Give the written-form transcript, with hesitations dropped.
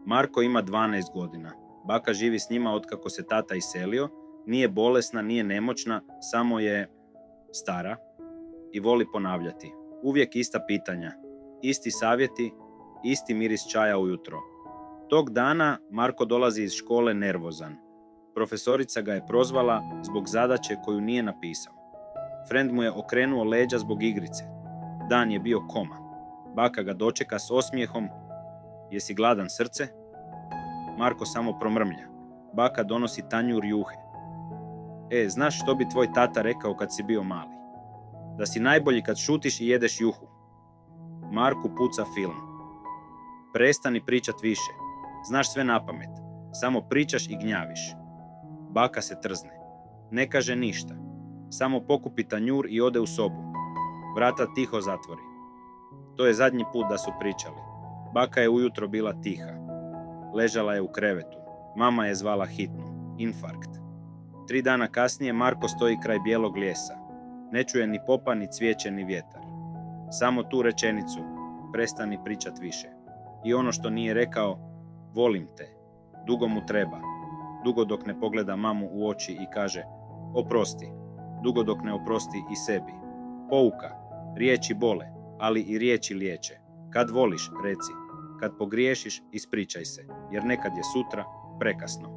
Marko ima 12 godina. Baka živi s njima otkako se tata iselio. Nije bolesna, nije nemoćna, samo je stara i voli ponavljati. Uvijek ista pitanja, isti savjeti, isti miris čaja ujutro. Tog dana Marko dolazi iz škole nervozan. Profesorica ga je prozvala zbog zadaće koju nije napisao. Frend mu je okrenuo leđa zbog igrice. Dan je bio koma. Baka ga dočeka s osmijehom. Jesi gladan, srce? Marko samo promrmlja. Baka donosi tanjur juhe. Znaš što bi tvoj tata rekao kad si bio mali? Da si najbolji kad šutiš i jedeš juhu. Marku puca film. Prestani pričat više. Znaš sve napamet. Samo pričaš i gnjaviš. Baka se trzne. Ne kaže ništa. Samo pokupi tanjur i ode u sobu. Vrata tiho zatvori. To je zadnji put da su pričali. Baka je ujutro bila tiha. Ležala je u krevetu. Mama je zvala hitnu. Infarkt. 3 dana kasnije Marko stoji kraj bijelog lijesa. Ne čuje ni popa, ni cvijeće, ni vjetar. Samo tu rečenicu. Prestani pričat više. I ono što nije rekao, volim te. Dugo mu treba. Dugo dok ne pogleda mamu u oči i kaže, oprosti. Dugo dok ne oprosti i sebi. Pouka. Riječi bole, ali i riječi liječe. Kad voliš, reci. Kad pogriješiš, ispričaj se, jer nekad je sutra prekasno.